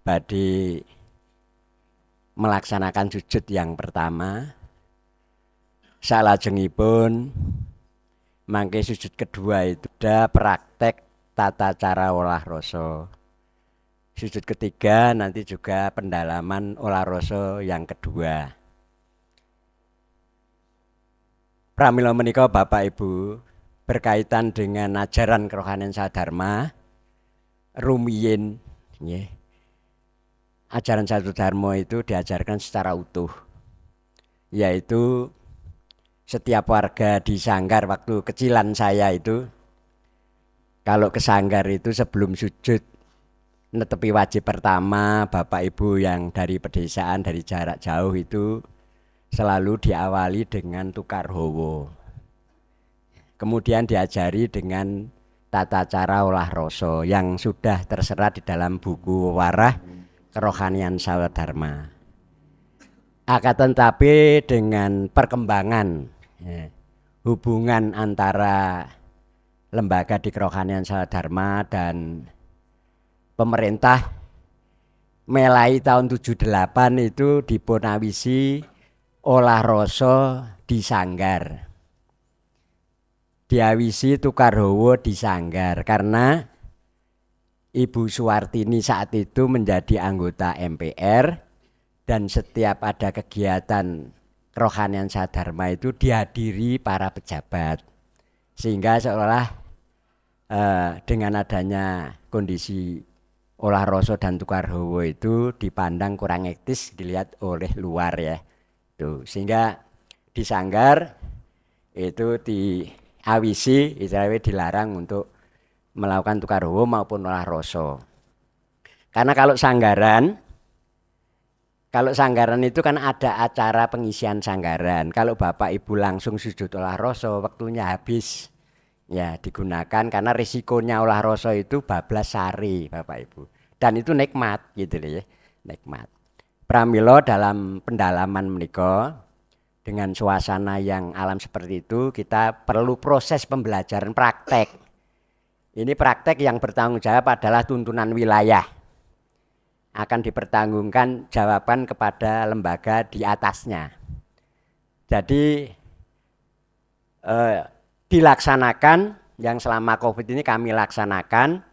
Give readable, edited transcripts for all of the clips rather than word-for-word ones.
badhe melaksanakan sujud yang pertama. Salajengipun mangke sujud kedua itu ada praktek tata cara olah rasa. Sujud ketiga nanti juga pendalaman olah rasa yang kedua. Pramila menika Bapak Ibu berkaitan dengan ajaran kerohanian Sadharma rumiyin nggih. Ajaran Sadharma itu diajarkan secara utuh. Yaitu setiap warga di sanggar waktu kecilan saya itu kalau ke sanggar itu sebelum sujud netepi wajib pertama Bapak Ibu yang dari pedesaan dari jarak jauh itu selalu diawali dengan tukar hawa. Kemudian diajari dengan tata cara olah rasa yang sudah terserat di dalam buku Warah Kerohanian Sadharma. Akan tetapi dengan perkembangan hubungan antara lembaga di Kerohanian Sadharma dan pemerintah mulai tahun 78 itu dipunawisi olah rasa di sanggar. Diawisi tukar hawa di sanggar karena Ibu Suwartini saat itu menjadi anggota MPR dan setiap ada kegiatan kerohanian Sadharma itu dihadiri para pejabat. Sehingga seolah dengan adanya kondisi olah rasa dan tukar hawa itu dipandang kurang etis dilihat oleh luar ya. Tuh, sehingga di sanggar itu diawisi, istilahnya dilarang untuk melakukan tukar hawa maupun olah rasa. Karena kalau sanggaran itu kan ada acara pengisian sanggaran. Kalau Bapak Ibu langsung sujud olah rasa waktunya habis. Ya digunakan karena risikonya olah rasa itu bablas sari Bapak Ibu. Dan itu nikmat gitu loh ya. Nikmat. Pramila dalam pendalaman menika dengan suasana yang alam seperti itu kita perlu proses pembelajaran praktek. Ini praktek yang bertanggung jawab adalah tuntunan wilayah. Akan dipertanggungkan jawaban kepada lembaga di atasnya. Jadi dilaksanakan yang selama COVID ini kami laksanakan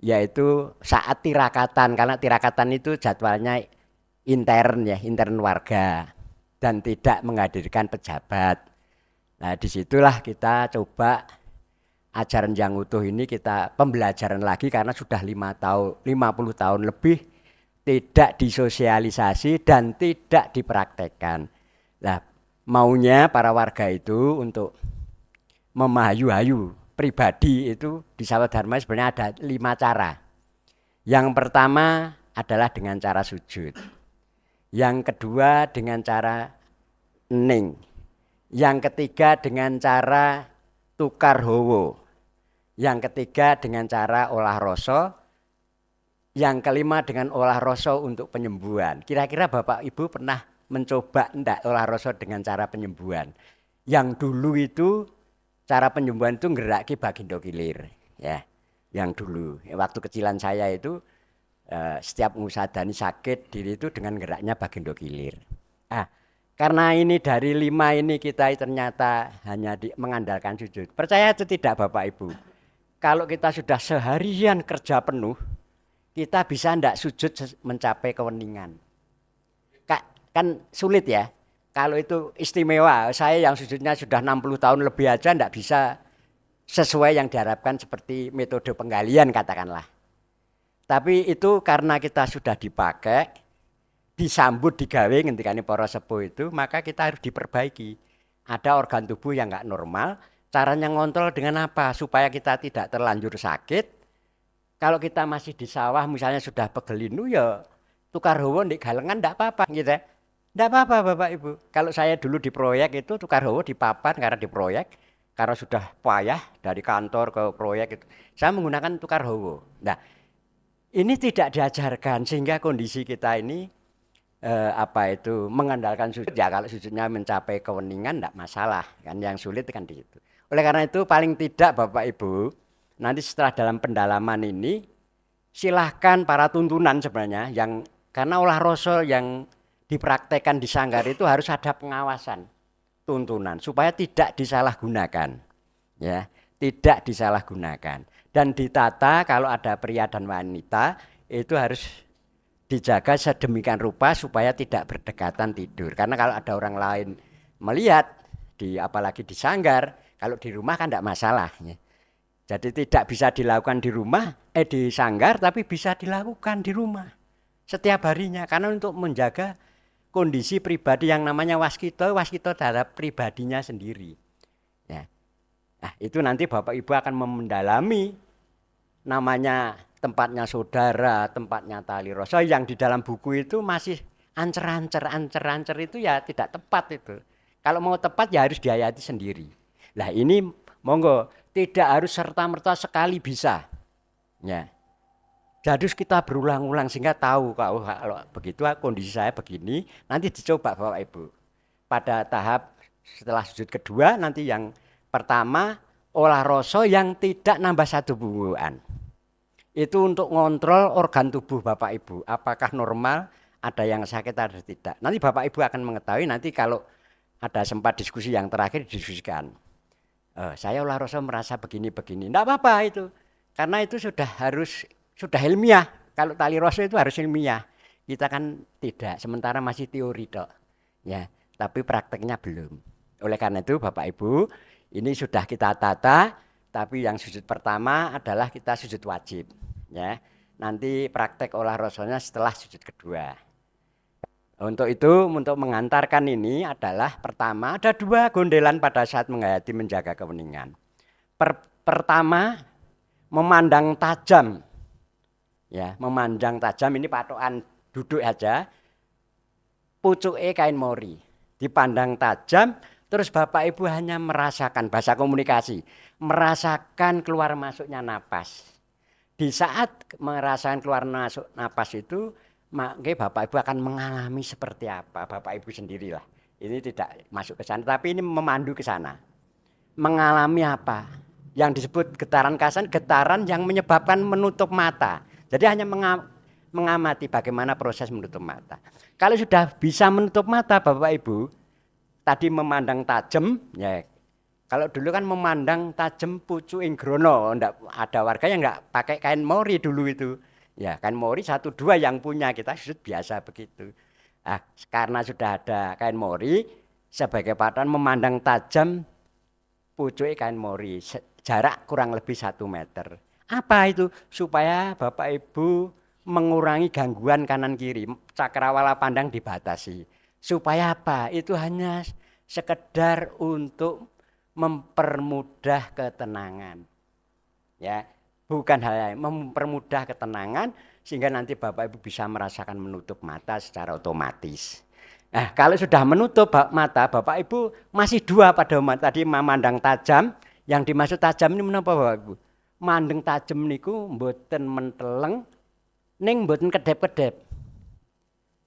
yaitu saat tirakatan, karena tirakatan itu jadwalnya intern ya, intern warga dan tidak menghadirkan pejabat. Nah disitulah kita coba ajaran yang utuh ini kita pembelajaran lagi karena sudah 50 tahun lebih tidak disosialisasi dan tidak dipraktekkan. Nah maunya para warga itu untuk memahayu-hayu pribadi itu di Sadharma sebenarnya ada 5 cara. Yang pertama adalah dengan cara sujud. Yang kedua dengan cara hening. Yang ketiga dengan cara tukar hawa. Yang ketiga dengan cara olah rasa. Yang kelima dengan olah rasa untuk penyembuhan. Kira-kira Bapak Ibu pernah mencoba enggak olah rasa dengan cara penyembuhan? Yang dulu itu cara penyembuhan itu ngeraki bagindo kilir ya. Yang dulu waktu kecilan saya itu setiap ngusadani sakit diri itu dengan geraknya bagindo kilir. Karena ini dari 5 ini kita ternyata hanya mengandalkan sujud. Percaya atau tidak Bapak Ibu? Kalau kita sudah seharian kerja penuh, kita bisa enggak sujud mencapai keweningan? Kan sulit ya. Kalau itu istimewa, saya yang sujudnya sudah 60 tahun lebih aja enggak bisa sesuai yang diharapkan seperti metode penggalian katakanlah. Tapi itu karena kita sudah dipakai, disambut digawe ngendikane para sepuh itu, maka kita harus diperbaiki. Ada organ tubuh yang enggak normal, caranya ngontrol dengan apa? Supaya kita tidak terlanjur sakit. Kalau kita masih di sawah misalnya sudah pegelinu ya tukar hawa ndek galengan enggak apa-apa gitu. Enggak apa-apa Bapak Ibu. Kalau saya dulu di proyek itu tukar hawa di papan karena di proyek, karena sudah payah dari kantor ke proyek itu, saya menggunakan tukar hawa. Nah, ini tidak diajarkan sehingga kondisi kita ini mengandalkan sujud ya, kalau sujudnya mencapai keweningan enggak masalah kan, yang sulit kan di situ. Oleh karena itu paling tidak Bapak Ibu nanti setelah dalam pendalaman ini silahkan para tuntunan sebenarnya yang karena olah rasa yang dipraktekkan di sanggar itu harus ada pengawasan tuntunan supaya tidak disalahgunakan, ya, tidak disalahgunakan dan ditata kalau ada pria dan wanita itu harus dijaga sedemikian rupa supaya tidak berdekatan tidur. Karena kalau ada orang lain melihat di apalagi di sanggar, kalau di rumah kan tidak masalah. Ya. Jadi tidak bisa dilakukan di rumah, di sanggar, tapi bisa dilakukan di rumah setiap harinya. Karena untuk menjaga kondisi pribadi yang namanya waskito terhadap pribadinya sendiri. Ya. Nah, itu nanti Bapak Ibu akan mendalami namanya tempatnya saudara, tempatnya tali rasa yang di dalam buku itu masih ancer-ancer itu ya tidak tepat itu. Kalau mau tepat ya harus dihayati sendiri. Nah ini monggo tidak harus serta-merta sekali bisa. Ya. Jadi kita berulang-ulang sehingga tahu kalau begitu kondisi saya begini, nanti dicoba Bapak Ibu. Pada tahap setelah sujud kedua nanti yang pertama olah rasa yang tidak nambah satu bumbuan. Itu untuk ngontrol organ tubuh Bapak Ibu, apakah normal, ada yang sakit atau tidak. Nanti Bapak Ibu akan mengetahui nanti kalau ada sempat diskusi yang terakhir didiskusikan. Saya olah rasa merasa begini-begini, enggak apa-apa itu. Karena itu sudah ilmiah. Kalau tali rasa itu harus ilmiah. Kita kan tidak, sementara masih teori tok. Ya, tapi prakteknya belum. Oleh karena itu Bapak Ibu, ini sudah kita tata, tapi yang sujud pertama adalah kita sujud wajib. Ya, nanti praktek olah rasanya setelah sujud kedua. Untuk itu, untuk mengantarkan ini adalah pertama ada dua gondelan pada saat menghayati menjaga keheningan. Pertama, memandang tajam. Ya, memandang tajam ini patokan duduk aja. Pucuke kain mori, dipandang tajam. Terus Bapak Ibu hanya merasakan bahasa komunikasi, merasakan keluar masuknya napas. Di saat merasakan keluar masuk napas itu, maka Bapak Ibu akan mengalami seperti apa, Bapak Ibu sendirilah. Ini tidak masuk ke sana, tapi ini memandu ke sana. Mengalami apa? Yang disebut getaran kasan, getaran yang menyebabkan menutup mata. Jadi hanya mengamati bagaimana proses menutup mata. Kalau sudah bisa menutup mata Bapak Ibu, tadi memandang tajam, ya. Kalau dulu kan memandang tajam pucuk inggrono, enggak ada warga yang enggak pakai kain mori dulu itu. Ya, kain mori 1 2 yang punya, kita sujud biasa begitu. Nah, karena sudah ada kain mori, sebagai patokan memandang tajam pucuk kain mori, jarak kurang lebih 1 meter. Apa itu? Supaya Bapak Ibu mengurangi gangguan kanan kiri, cakrawala pandang dibatasi. Supaya apa? Itu hanya sekedar untuk mempermudah ketenangan. Ya, bukan hal lain, mempermudah ketenangan sehingga nanti Bapak Ibu bisa merasakan menutup mata secara otomatis. Nah, kalau sudah menutup mata, Bapak Ibu masih 2 pada mata tadi memandang tajam. Yang dimaksud tajam ini menapa Bapak Ibu? Mandeng tajam niku mboten menteleng ning mboten kedep-kedep.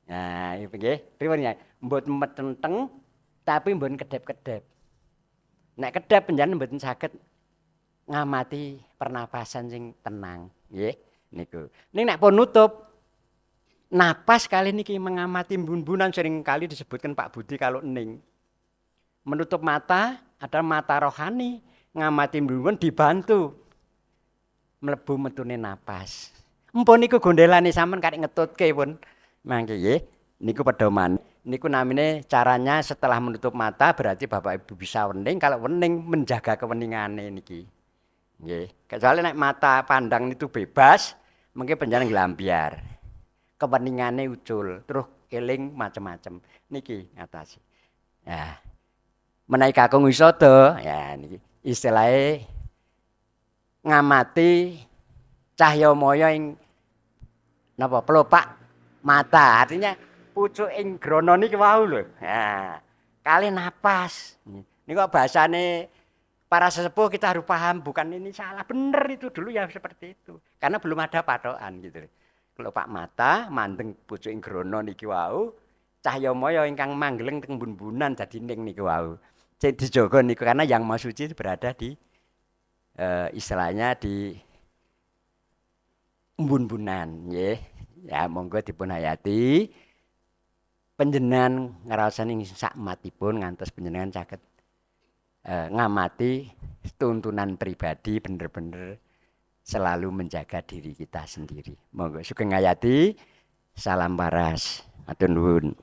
Nah, iki nggih, pripun ya? Mboten metenteng tapi mboten kedep-kedep. Nek kedep panjenengan mboten saged ngamati pernapasan sing tenang, nggih niku. Ning nek pun nutup napas kali niki mengamati mbun-mbunan sering kali disebutkan Pak Budi kalau ening. Menutup mata ada mata rohani, ngamati mbun-mbun dibantu mlebu metune napas. Empun niku gondelane sampean karek ngetutke pun. Mangke nggih, niku pedoman. Niku namine caranya setelah menutup mata berarti Bapak Ibu bisa wening, kalau wening menjaga keweningane niki. Nggih, kecuali nek mata pandang itu bebas, mungkin panjenengan nglambyar. Keweningane ucul, terus eling macam-macam. Niki ngatasi. Nah, menawi kakung wisata, ya niki istilahnya ngamati cahya maya ing napa pelopak mata, artinya pucuk ing grana niki wau lho. Nah, kali napas. Niku bahasane para sesepuh kita harus paham, bukan ini salah, bener itu dulu ya seperti itu. Karena belum ada patokan gitu. Kelopak mata, mandeng pucuk ing grana niki wau, cahya maya ingkang manggeleng teng bun-bunan dadi ning niku wau. Sing dijaga niku karena yang Maha Suci berada di istilahnya di embun-bunan nggih. Ya monggo dipun hayati. Panjenengan ngrasani sak matipun ngantos panjenengan saged ngamati tuntunan pribadi bener-bener selalu menjaga diri kita sendiri. Monggo sugeng ngayati. Salam waras. Matur nuwun.